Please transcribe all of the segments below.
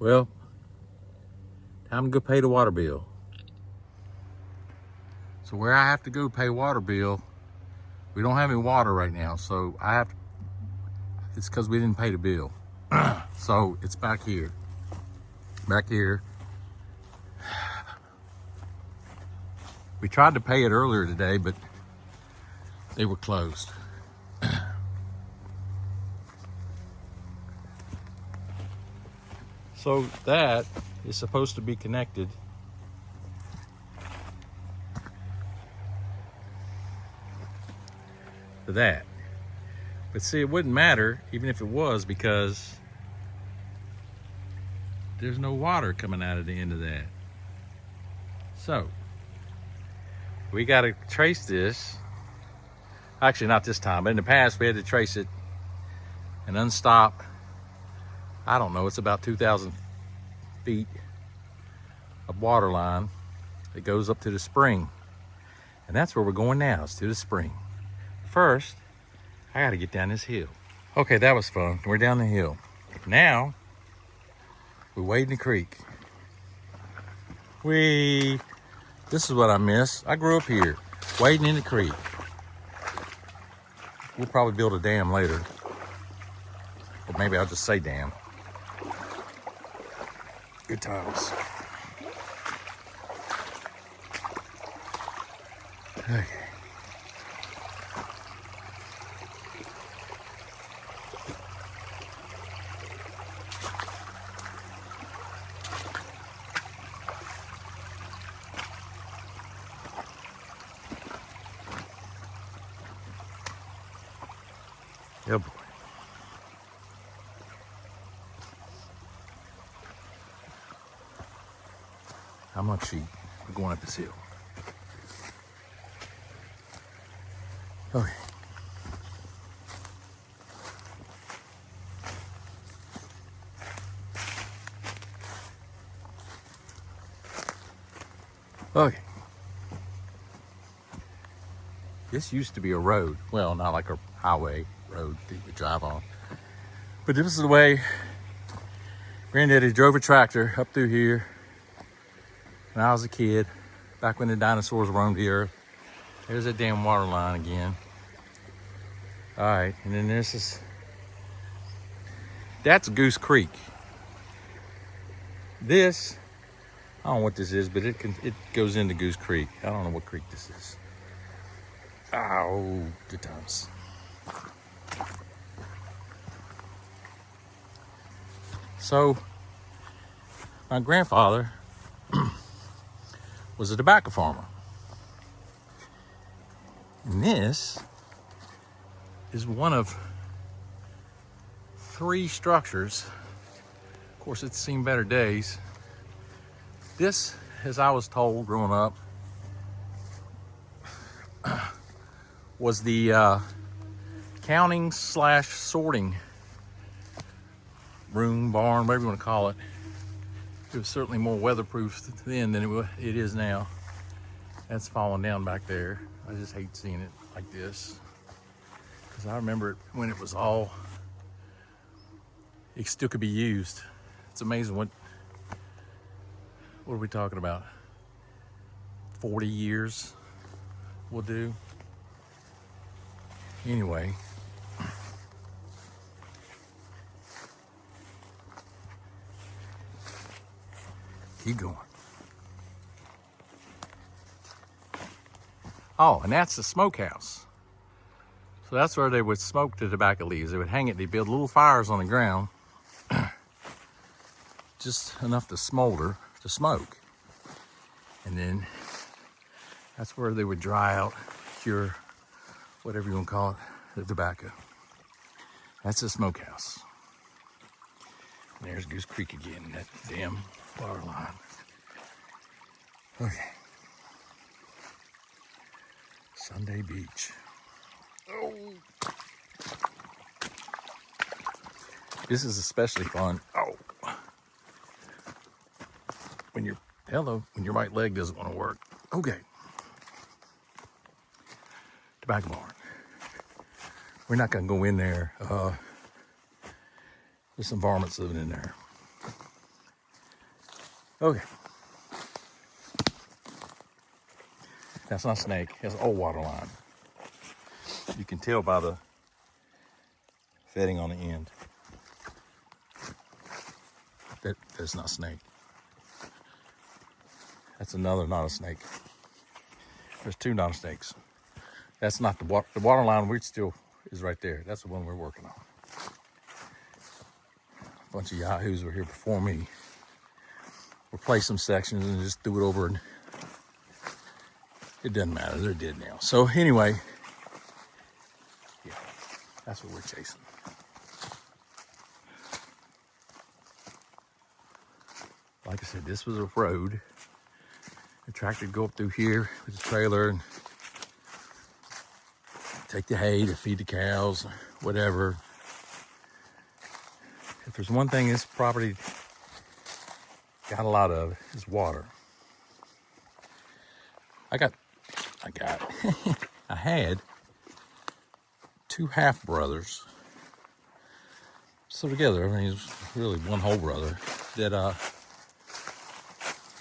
Well, time to go pay the water bill. So where I have to go pay water bill, we don't have any water right now, so it's because we didn't pay the bill. So it's back here. We tried to pay it earlier today, but they were closed. So that is supposed to be connected to that. But see, it wouldn't matter even if it was, because there's no water coming out of the end of that. So we got to trace this. Actually, not this time, but in the past we had to trace it and unstop. I don't know, it's about 2,000 feet of water line that goes up to the spring. And that's where we're going now, is to the spring. First, I gotta get down this hill. Okay, that was fun. We're down the hill. Now, we wade in the creek. This is what I miss. I grew up here, wading in the creek. We'll probably build a dam later. Or maybe I'll just say dam. Good times. Okay. Yeah, boy. How much sheep? We're going up this hill. Okay. Okay. This used to be a road. Well, not like a highway road that you would drive on. But this is the way Granddaddy drove a tractor up through here when I was a kid, back when the dinosaurs roamed the earth. There's that damn water line again. All right, and then that's Goose Creek. This, I don't know what this is, but it goes into Goose Creek. I don't know what creek this is. Oh, good times. So, my grandfather was a tobacco farmer. And this is one of 3 structures. Of course, it's seen better days. This, as I was told growing up, was the counting / sorting room, barn, whatever you want to call it. It was certainly more weatherproof then than it is now. That's falling down back there. I just hate seeing it like this, because I remember it when it was all, it still could be used. It's amazing what are we talking about? 40 years will do. Anyway, keep going. Oh, and that's the smokehouse. So that's where they would smoke the tobacco leaves. They would hang it, they'd build little fires on the ground, just enough to smolder, to smoke. And then that's where they would dry out, cure, whatever you want to call it, the tobacco. That's the smokehouse. And there's Goose Creek again, that damn water line. Okay. Sunday Beach. Oh. This is especially fun. Oh. When your right leg doesn't want to work. Okay. Tobacco barn. We're not gonna go in there. There's some varmints living in there. Okay. That's not a snake. That's an old water line. You can tell by the fetting on the end. That's not a snake. That's another not a snake. There's two not a snakes. That's not the water line. We still is right there. That's the one we're working on. A bunch of yahoos were here before me. Replaced some sections and just threw it over, and it doesn't matter. They're dead now. So anyway, yeah, that's what we're chasing. Like I said, this was a road. The tractor would go up through here with the trailer and take the hay to feed the cows, whatever. If there's one thing this property got a lot of, is water. I had two half brothers. So together, I mean, it was really one whole brother that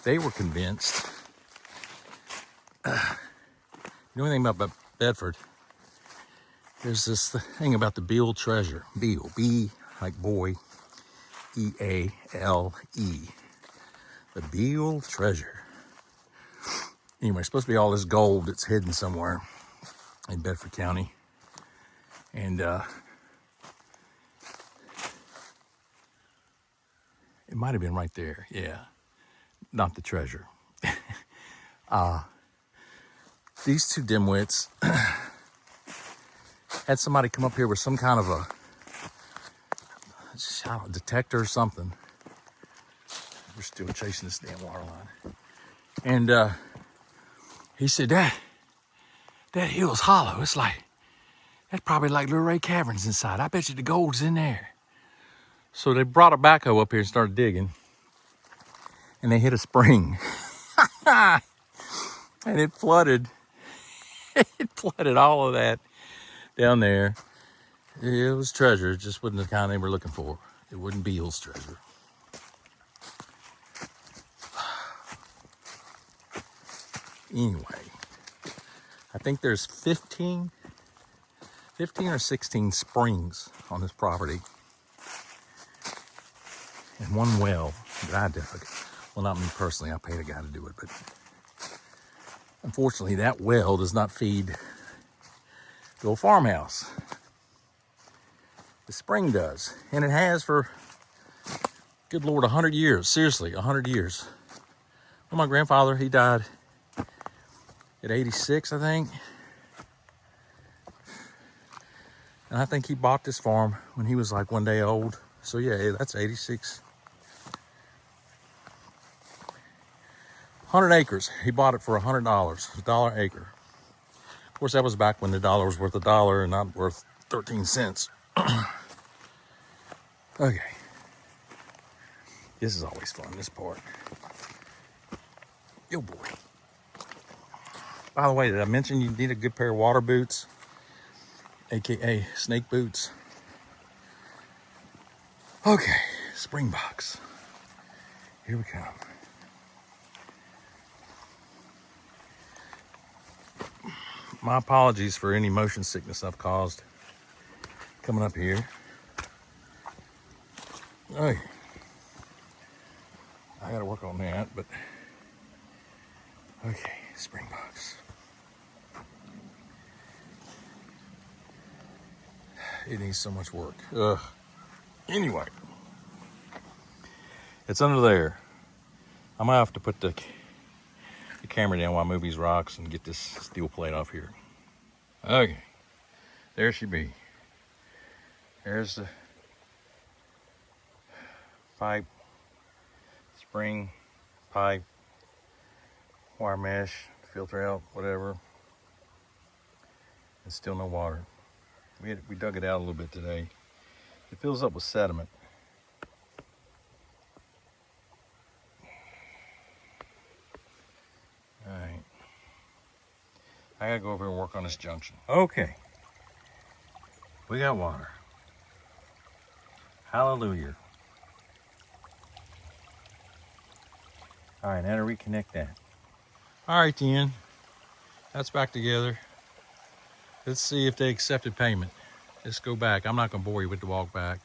they were convinced. You know anything about Bedford? There's this thing about the Beale treasure. Beale, B like boy, E-A-L-E. The Beale treasure. Anyway, it's supposed to be all this gold that's hidden somewhere in Bedford County. And it might have been right there. Yeah, not the treasure. These two dimwits had somebody come up here with some kind of a detector or something. We're still chasing this damn water line. And he said, that hill's hollow. It's like, that's probably like Luray Caverns inside. I bet you the gold's in there. So they brought a backhoe up here and started digging. And they hit a spring. And it flooded. It flooded all of that down there. It was treasure. It just wasn't the kind they were looking for. It wasn't Beale's treasure. Anyway, I think there's 15 or 16 springs on this property. And one well that I dug. Well, not me personally. I paid a guy to do it. But unfortunately, that well does not feed the old farmhouse. The spring does. And it has for, good Lord, 100 years. Seriously, 100 years. Well, my grandfather, he died at 86, I think. And I think he bought this farm when he was like one day old. So yeah, that's 86. 100 acres. He bought it for $100, $1 acre. Of course, that was back when the dollar was worth $1 and not worth 13 cents. Okay. This is always fun, this part. Yo, boy. By the way, did I mention you need a good pair of water boots? AKA snake boots. Okay, Springboks. Here we come. My apologies for any motion sickness I've caused coming up here. Okay. I gotta work on that, but okay, Springboks. It needs so much work. Ugh. Anyway, it's under there. I might have to put the camera down while I move these rocks and get this steel plate off here. Okay, there she be. There's the pipe, spring, pipe, wire mesh, filter out, whatever. And still no water. We dug it out a little bit today. It fills up with sediment. All right. I gotta go over and work on this junction. Okay. We got water. Hallelujah. All right, now to reconnect that. All right, then. That's back together. Let's see if they accepted payment. Let's go back. I'm not gonna bore you with the walk back.